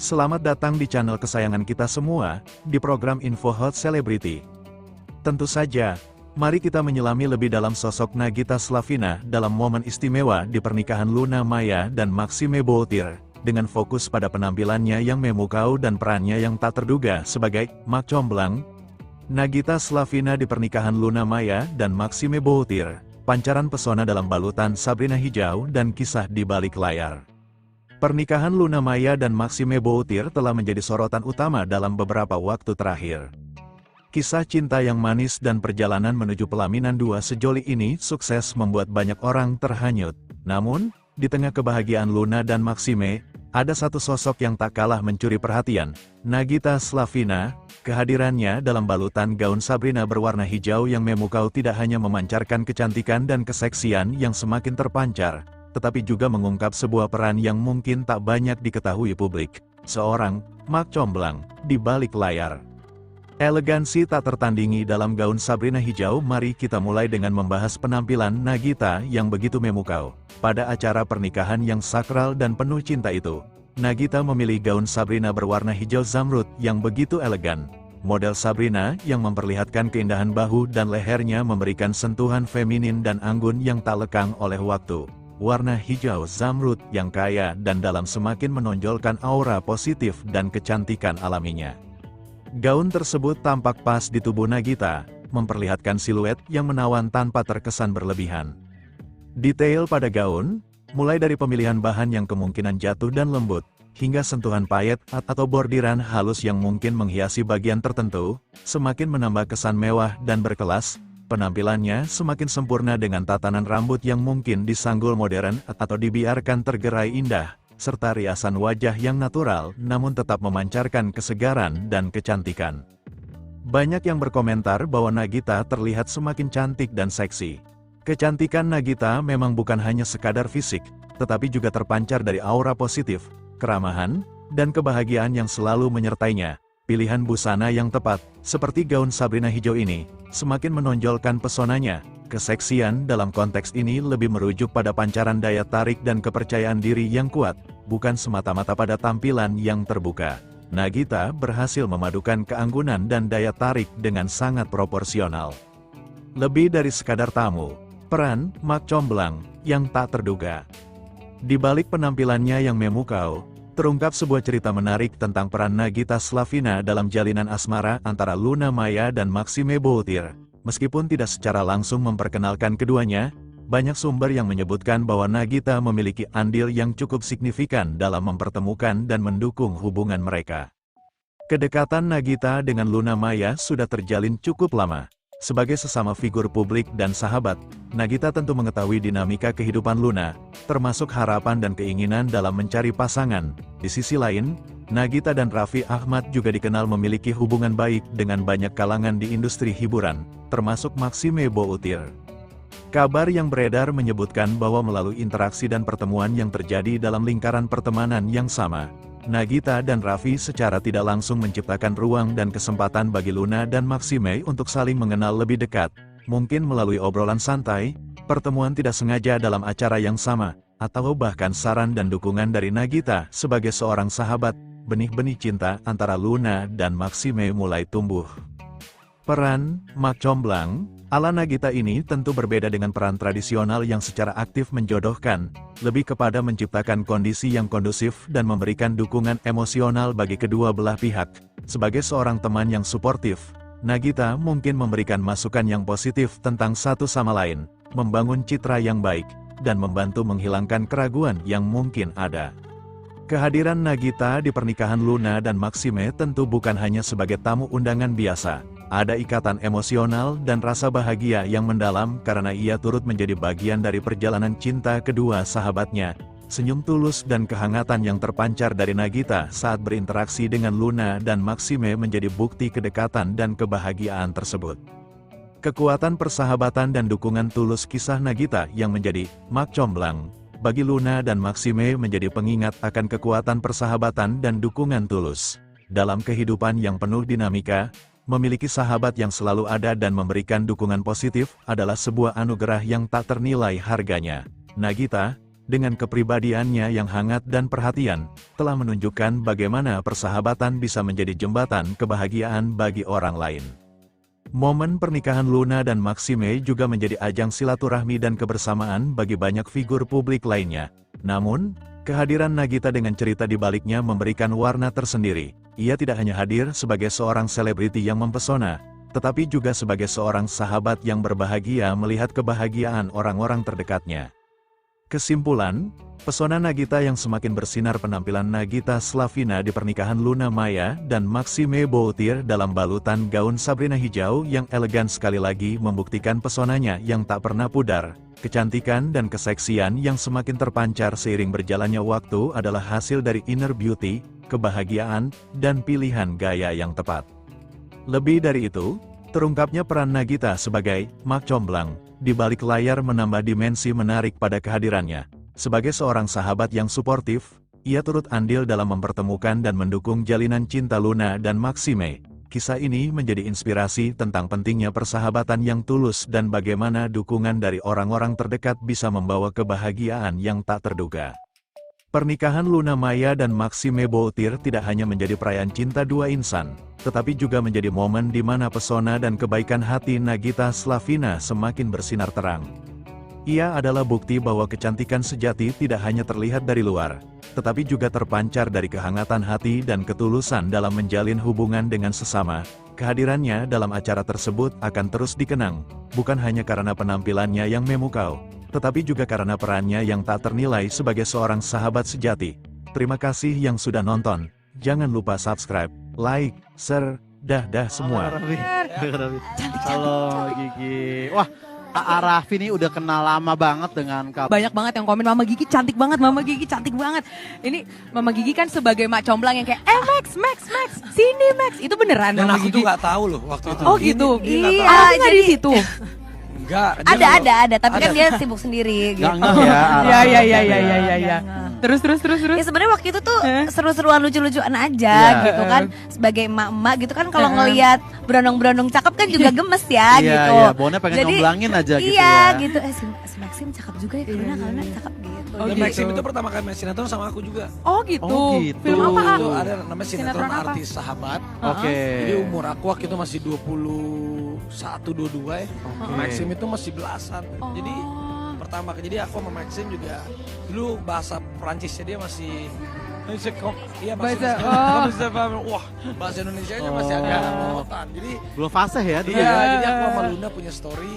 Selamat datang di channel kesayangan kita semua, di program Info Hot Celebrity. Tentu saja, mari kita menyelami lebih dalam sosok Nagita Slavina dalam momen istimewa di pernikahan Luna Maya dan Maxime Boutir, dengan fokus pada penampilannya yang memukau dan perannya yang tak terduga sebagai Mak Comblang. Nagita Slavina di pernikahan Luna Maya dan Maxime Boutir, pancaran pesona dalam balutan Sabrina hijau dan kisah di balik layar. Pernikahan Luna Maya dan Maxime Boutir telah menjadi sorotan utama dalam beberapa waktu terakhir. Kisah cinta yang manis dan perjalanan menuju pelaminan dua sejoli ini sukses membuat banyak orang terhanyut. Namun, di tengah kebahagiaan Luna dan Maxime, ada satu sosok yang tak kalah mencuri perhatian, Nagita Slavina. Kehadirannya dalam balutan gaun Sabrina berwarna hijau yang memukau tidak hanya memancarkan kecantikan dan keseksian yang semakin terpancar, tetapi juga mengungkap sebuah peran yang mungkin tak banyak diketahui publik, seorang Mak Comblang di balik layar. Elegansi tak tertandingi dalam gaun Sabrina hijau. Mari kita mulai dengan membahas penampilan Nagita yang begitu memukau. Pada acara pernikahan yang sakral dan penuh cinta itu, Nagita memilih gaun Sabrina berwarna hijau zamrud yang begitu elegan. Model Sabrina yang memperlihatkan keindahan bahu dan lehernya memberikan sentuhan feminin dan anggun yang tak lekang oleh waktu. Warna hijau zamrud yang kaya dan dalam semakin menonjolkan aura positif dan kecantikan alaminya. Gaun tersebut tampak pas di tubuh Nagita, memperlihatkan siluet yang menawan tanpa terkesan berlebihan. Detail pada gaun, mulai dari pemilihan bahan yang kemungkinan jatuh dan lembut, hingga sentuhan payet atau bordiran halus yang mungkin menghiasi bagian tertentu, semakin menambah kesan mewah dan berkelas. Penampilannya semakin sempurna dengan tatanan rambut yang mungkin disanggul modern atau dibiarkan tergerai indah, serta riasan wajah yang natural namun tetap memancarkan kesegaran dan kecantikan. Banyak yang berkomentar bahwa Nagita terlihat semakin cantik dan seksi. Kecantikan Nagita memang bukan hanya sekadar fisik, tetapi juga terpancar dari aura positif, keramahan, dan kebahagiaan yang selalu menyertainya. Pilihan busana yang tepat, seperti gaun Sabrina hijau ini, semakin menonjolkan pesonanya. Keseksian dalam konteks ini lebih merujuk pada pancaran daya tarik dan kepercayaan diri yang kuat, bukan semata-mata pada tampilan yang terbuka. Nagita berhasil memadukan keanggunan dan daya tarik dengan sangat proporsional. Lebih dari sekadar tamu, peran Mak Comblang yang tak terduga. Di balik penampilannya yang memukau, terungkap sebuah cerita menarik tentang peran Nagita Slavina dalam jalinan asmara antara Luna Maya dan Maxime Boutir. Meskipun tidak secara langsung memperkenalkan keduanya, banyak sumber yang menyebutkan bahwa Nagita memiliki andil yang cukup signifikan dalam mempertemukan dan mendukung hubungan mereka. Kedekatan Nagita dengan Luna Maya sudah terjalin cukup lama. Sebagai sesama figur publik dan sahabat, Nagita tentu mengetahui dinamika kehidupan Luna, termasuk harapan dan keinginan dalam mencari pasangan. Di sisi lain, Nagita dan Raffi Ahmad juga dikenal memiliki hubungan baik dengan banyak kalangan di industri hiburan, termasuk Maxime Boutir. Kabar yang beredar menyebutkan bahwa melalui interaksi dan pertemuan yang terjadi dalam lingkaran pertemanan yang sama, Nagita dan Raffi secara tidak langsung menciptakan ruang dan kesempatan bagi Luna dan Maxime untuk saling mengenal lebih dekat. Mungkin melalui obrolan santai, pertemuan tidak sengaja dalam acara yang sama, atau bahkan saran dan dukungan dari Nagita sebagai seorang sahabat, benih-benih cinta antara Luna dan Maxime mulai tumbuh. Peran Mak Comblang ala Nagita ini tentu berbeda dengan peran tradisional yang secara aktif menjodohkan, lebih kepada menciptakan kondisi yang kondusif dan memberikan dukungan emosional bagi kedua belah pihak. Sebagai seorang teman yang suportif, Nagita mungkin memberikan masukan yang positif tentang satu sama lain, membangun citra yang baik, dan membantu menghilangkan keraguan yang mungkin ada. Kehadiran Nagita di pernikahan Luna dan Maxime tentu bukan hanya sebagai tamu undangan biasa. Ada ikatan emosional dan rasa bahagia yang mendalam karena ia turut menjadi bagian dari perjalanan cinta kedua sahabatnya. Senyum tulus dan kehangatan yang terpancar dari Nagita saat berinteraksi dengan Luna dan Maxime menjadi bukti kedekatan dan kebahagiaan tersebut. Kekuatan persahabatan dan dukungan tulus kisah Nagita yang menjadi Mak Comblang bagi Luna dan Maxime menjadi pengingat akan kekuatan persahabatan dan dukungan tulus. Dalam kehidupan yang penuh dinamika, memiliki sahabat yang selalu ada dan memberikan dukungan positif adalah sebuah anugerah yang tak ternilai harganya. Nagita, dengan kepribadiannya yang hangat dan perhatian, telah menunjukkan bagaimana persahabatan bisa menjadi jembatan kebahagiaan bagi orang lain. Momen pernikahan Luna dan Maxime juga menjadi ajang silaturahmi dan kebersamaan bagi banyak figur publik lainnya. Namun, kehadiran Nagita dengan cerita di baliknya memberikan warna tersendiri. Ia tidak hanya hadir sebagai seorang selebriti yang mempesona, tetapi juga sebagai seorang sahabat yang berbahagia melihat kebahagiaan orang-orang terdekatnya. Kesimpulan, pesona Nagita yang semakin bersinar penampilan Nagita Slavina di pernikahan Luna Maya dan Maxime Boutir dalam balutan gaun Sabrina hijau yang elegan sekali lagi membuktikan pesonanya yang tak pernah pudar. Kecantikan dan keseksian yang semakin terpancar seiring berjalannya waktu adalah hasil dari inner beauty, kebahagiaan, dan pilihan gaya yang tepat. Lebih dari itu, terungkapnya peran Nagita sebagai Mak Comblang di balik layar menambah dimensi menarik pada kehadirannya. Sebagai seorang sahabat yang suportif, ia turut andil dalam mempertemukan dan mendukung jalinan cinta Luna dan Maxime. Kisah ini menjadi inspirasi tentang pentingnya persahabatan yang tulus dan bagaimana dukungan dari orang-orang terdekat bisa membawa kebahagiaan yang tak terduga. Pernikahan Luna Maya dan Maxime Boutir tidak hanya menjadi perayaan cinta dua insan, tetapi juga menjadi momen di mana pesona dan kebaikan hati Nagita Slavina semakin bersinar terang. Ia adalah bukti bahwa kecantikan sejati tidak hanya terlihat dari luar, tetapi juga terpancar dari kehangatan hati dan ketulusan dalam menjalin hubungan dengan sesama. Kehadirannya dalam acara tersebut akan terus dikenang, bukan hanya karena penampilannya yang memukau, tetapi juga karena perannya yang tak ternilai sebagai seorang sahabat sejati. Terima kasih yang sudah nonton. Jangan lupa subscribe, like, share, dah semua. Halo Gigi. Wah, Raffi ini udah kenal lama banget dengan kamu. Banyak banget yang komen, Mama Gigi cantik banget, Mama Gigi cantik banget. Ini Mama Gigi kan sebagai Mak Comblang yang kayak, Max, sini Max. Itu beneran Dan Mama aku Gigi? tuh gak tahu loh waktu itu. Oh gitu? Iya, Aku nggak di situ. Enggak. dia Ada, tapi kan Ada. dia sibuk sendiri gitu. Gak ya. Iya. Terus. Ya sebenarnya waktu itu tuh seru-seruan lucu-lucuan aja Iya. gitu kan. Sebagai emak-emak gitu kan kalau ngelihat berondong-berondong cakep kan juga gemes ya Iya, gitu. iya, Bonnya pengen nyomblangin aja gitu iya, ya. gitu. Si Maxim cakep juga ya karena cakep gitu. Oh, Dan gitu. Maxim itu pertama kali main sinetron sama aku juga. Oh gitu. Oh, gitu. Film apa? Itu ada namanya sinetron Sinetron apa? artis sahabat. Oke. Jadi umur aku waktu itu masih 21-22 ya. Maxim itu masih belasan. Jadi pertama jadi aku sama Maxim juga dulu bahasa Perancisnya dia masih wah bahasa Indonesianya masih agak morotan. Jadi Belum fase ya dulu iya, ya. jadi aku sama Luna punya story.